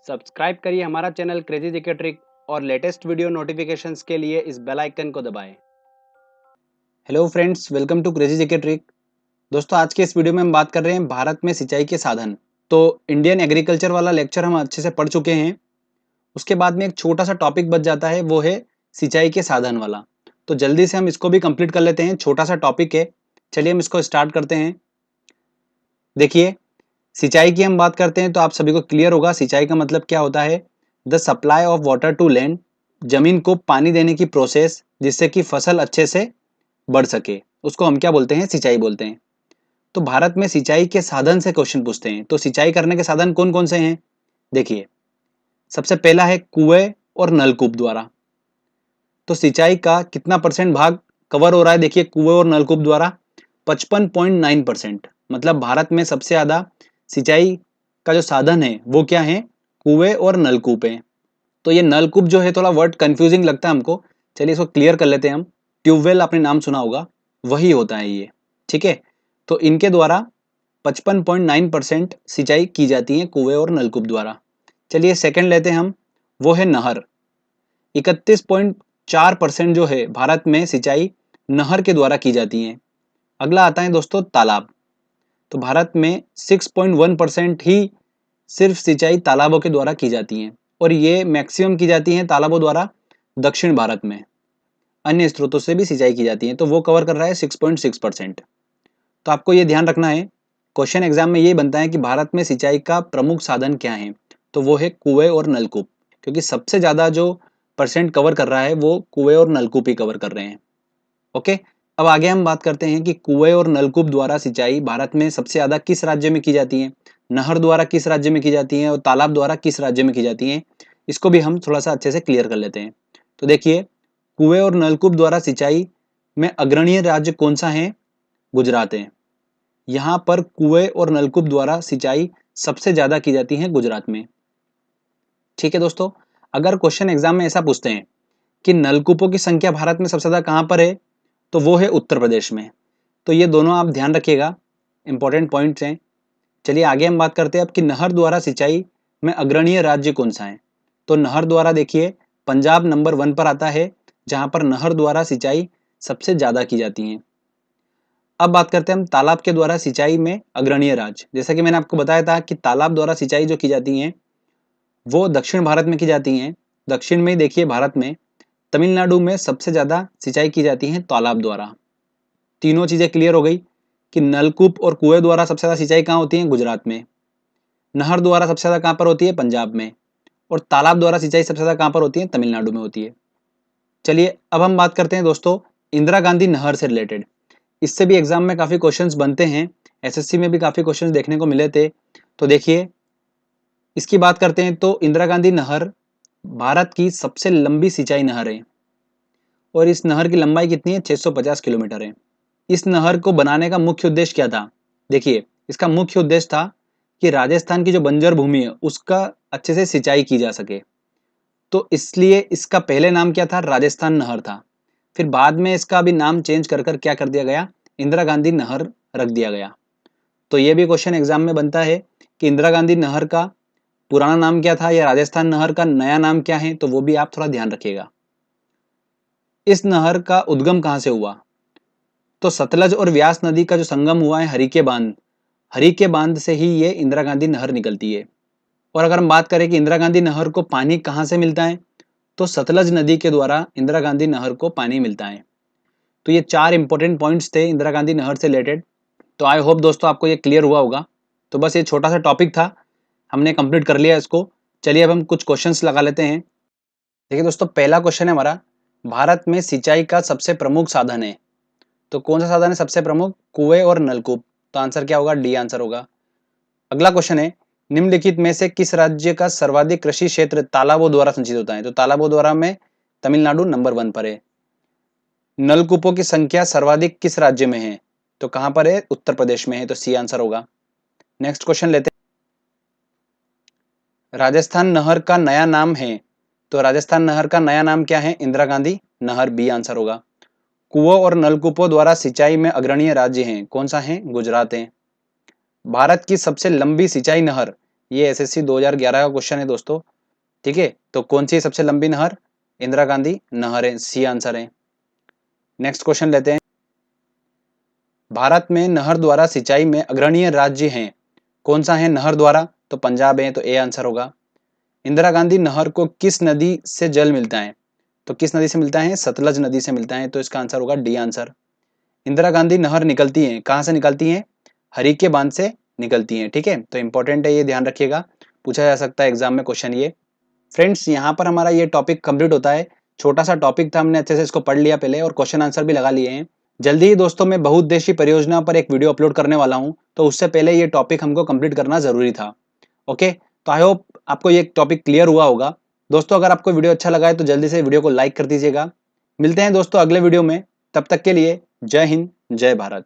Subscribe करिए हमारा channel crazy GK trick और लेटेस्ट वीडियो नोटिफिकेशंस के लिए इस बेल आइकन को दबाएं। Hello friends, welcome to crazy GK trick. दोस्तों, आज के इस वीडियो में हम बात कर रहे हैं भारत में सिंचाई के साधन। तो इंडियन एग्रीकल्चर वाला लेक्चर हम अच्छे से पढ़ चुके हैं। उसके बाद में एक छोटा सा टॉपिक बच जाता है, वो है सिंचाई के साधन वाला। तो जल्दी से हम इसको भी कंप्लीट कर लेते हैं। छोटा सा टॉपिक है, चलिए हम इसको स्टार्ट करते हैं। देखिए, सिंचाई की हम बात करते हैं तो आप सभी को क्लियर होगा सिंचाई का मतलब क्या होता है। The supply of water to land, जमीन को पानी देने की प्रोसेस जिससे कि फसल अच्छे से बढ़ सके, उसको हम क्या बोलते हैं, सिंचाई बोलते हैं। तो भारत में सिंचाई के साधन से क्वेश्चन पूछते हैं, तो सिंचाई करने के साधन कौन कौन से हैं। देखिए, सबसे पहला है कुएं और नलकूप द्वारा। तो सिंचाई का कितना परसेंट भाग कवर हो रहा है, देखिए कुएं और नलकूप द्वारा 55.9%। मतलब भारत में सबसे ज्यादा सिंचाई का जो साधन है वो क्या है, कुएं और नलकूप है। तो ये नलकूप जो है, थोड़ा वर्ड कंफ्यूजिंग लगता है हमको, चलिए इसको क्लियर कर लेते हैं हम। ट्यूबवेल आपने नाम सुना होगा, वही होता है ये, ठीक है। तो इनके द्वारा 55.9% सिंचाई की जाती है कुएं और नलकूप द्वारा। चलिए सेकंड लेते हैं हम, वो है नहर। 31.4% जो है भारत में सिंचाई नहर के द्वारा की जाती है। अगला आता है दोस्तों तालाब। तो भारत में 6.1% ही सिर्फ सिंचाई तालाबों के द्वारा की जाती है, और ये मैक्सिमम की जाती है तालाबों द्वारा दक्षिण भारत में। अन्य स्रोतों से भी सिंचाई की जाती है, तो वो कवर कर रहा है 6.6%। तो आपको ये ध्यान रखना है, क्वेश्चन एग्जाम में ये बनता है कि भारत में सिंचाई का प्रमुख साधन क्या है, तो वो है कुएं और नलकूप, क्योंकि सबसे ज्यादा जो परसेंट कवर कर रहा है वो कुएं और नलकूप ही कवर कर रहे हैं। ओके, अब आगे हम बात करते हैं कि कुएं और नलकूप द्वारा सिंचाई भारत में सबसे ज्यादा किस राज्य में की जाती है, नहर द्वारा किस राज्य में की जाती है, और तालाब द्वारा किस राज्य में की जाती है। इसको भी हम थोड़ा सा अच्छे से क्लियर कर लेते हैं। तो देखिए, कुएं और नलकूप द्वारा सिंचाई में अग्रणीय राज्य कौन सा है, गुजरात है। यहाँ पर कुएं और नलकूप द्वारा सिंचाई सबसे ज्यादा की जाती है गुजरात में। ठीक है दोस्तों, अगर क्वेश्चन एग्जाम में ऐसा पूछते हैं कि नलकूपों की संख्या भारत में सबसे ज्यादा कहाँ पर है, तो वो है उत्तर प्रदेश में। तो ये दोनों आप ध्यान रखिएगा, इंपॉर्टेंट पॉइंट्स हैं। चलिए आगे हम बात करते हैं अब कि नहर द्वारा सिंचाई में अग्रणीय राज्य कौन सा है। तो नहर द्वारा देखिए, पंजाब नंबर 1 पर आता है, जहां पर नहर द्वारा सिंचाई सबसे ज्यादा की जाती है। अब बात करते हैं हम तालाब के द्वारा सिंचाई में अग्रणीय राज्य। जैसा कि मैंने आपको बताया था कि तालाब द्वारा सिंचाई जो की जाती है वो दक्षिण भारत में की जाती हैं। दक्षिण में देखिए, भारत में तमिलनाडु में सबसे ज्यादा सिंचाई की जाती है तालाब द्वारा। तीनों चीजें क्लियर हो गई कि नलकूप और कुएं द्वारा सबसे ज्यादा सिंचाई कहाँ होती है, गुजरात में। नहर द्वारा सबसे ज्यादा कहाँ पर होती है, पंजाब में। और तालाब द्वारा सिंचाई सबसे ज्यादा कहाँ पर होती है, तमिलनाडु में होती है। चलिए अब हम बात करते हैं दोस्तों इंदिरा गांधी नहर से रिलेटेड। इससे भी एग्जाम में काफी क्वेश्चंस बनते हैं, एसएससी में भी काफी क्वेश्चंस देखने को मिले थे। तो देखिए, इसकी बात करते हैं तो इंदिरा गांधी नहर भारत की सबसे लंबी सिंचाई नहर है, और इस नहर की लंबाई कितनी है, 650 किलोमीटर है। इस नहर को बनाने का मुख्य उद्देश्य क्या था, देखिए इसका मुख्य उद्देश्य था कि राजस्थान की जो बंजर भूमि है उसका अच्छे से सिंचाई की जा सके। तो इसलिए इसका पहले नाम क्या था, राजस्थान नहर था। फिर बाद में इसका अभी नाम चेंज कर कर क्या कर दिया गया, इंदिरा गांधी नहर रख दिया गया। तो ये भी क्वेश्चन एग्जाम में बनता है कि इंदिरा गांधी नहर का पुराना नाम क्या था, या राजस्थान नहर का नया नाम क्या है, तो वो भी आप थोड़ा ध्यान रखिएगा। इस नहर का उद्गम कहाँ से हुआ, तो सतलज और व्यास नदी का जो संगम हुआ है हरी के बांध से ही ये इंदिरा गांधी नहर निकलती है। और अगर हम बात करें कि इंदिरा गांधी नहर को पानी कहाँ से मिलता है, तो सतलज नदी के द्वारा इंदिरा गांधी नहर को पानी मिलता है। तो ये 4 इंपॉर्टेंट पॉइंट्स थे इंदिरा गांधी नहर से रिलेटेड। तो आई होप दोस्तों आपको ये क्लियर हुआ होगा। तो बस ये छोटा सा टॉपिक था, हमने कंप्लीट कर लिया इसको। चलिए अब हम कुछ क्वेश्चंस लगा लेते हैं। देखिए दोस्तों, पहला क्वेश्चन है हमारा, भारत में सिंचाई का सबसे प्रमुख साधन है। तो कौन सा साधन है सबसे प्रमुख, कुएं और नलकूप। तो आंसर क्या होगा, डी आंसर होगा। अगला क्वेश्चन है, निम्नलिखित में से किस राज्य का सर्वाधिक कृषि क्षेत्र तालाबों द्वारा संचित होता है। तो तालाबों द्वारा में तमिलनाडु नंबर 1 पर है। नलकूपों की संख्या सर्वाधिक किस राज्य में है, तो कहां पर है, उत्तर प्रदेश में है। तो सी आंसर होगा। नेक्स्ट क्वेश्चन लेते हैं, राजस्थान नहर का नया नाम है। तो राजस्थान नहर का नया नाम क्या है, इंदिरा गांधी नहर, बी आंसर होगा। कुओं और नलकूपों द्वारा सिंचाई में अग्रणीय राज्य हैं, कौन सा है, गुजरात है। भारत की सबसे लंबी सिंचाई नहर ये एसएससी 2011 का क्वेश्चन है दोस्तों। ठीक है, तो कौन सी सबसे लंबी नहर? इंदिरा गांधी नहर है, सी आंसर है। नेक्स्ट क्वेश्चन लेते हैं। भारत में नहर द्वारा सिंचाई में अग्रणीय राज्य हैं, कौन सा है नहर द्वारा? तो पंजाब है, तो ए आंसर होगा। इंदिरा गांधी नहर को किस नदी से जल मिलता है? तो किस नदी से मिलता है? सतलज नदी से मिलता है, तो इसका आंसर होगा डी आंसर। इंदिरा गांधी नहर निकलती है, कहाँ से निकलती है? हरीके बांध से निकलती है। ठीक है, तो इंपॉर्टेंट है, ये ध्यान रखिएगा, पूछा जा सकता है एग्जाम में क्वेश्चन ये। फ्रेंड्स, यहाँ पर हमारा ये टॉपिक कंप्लीट होता है। छोटा सा टॉपिक था, हमने अच्छे से इसको पढ़ लिया पहले और क्वेश्चन आंसर भी लगा लिए हैं। जल्दी ही दोस्तों मैं बहुउद्देशीय परियोजना पर एक वीडियो अपलोड करने वाला हूँ, तो उससे पहले ये टॉपिक हमको कंप्लीट करना जरूरी था। ओके, तो आई होप आपको ये टॉपिक क्लियर हुआ होगा। दोस्तों, अगर आपको वीडियो अच्छा लगा है तो जल्दी से वीडियो को लाइक कर दीजिएगा। मिलते हैं दोस्तों अगले वीडियो में, तब तक के लिए जय हिंद, जय भारत।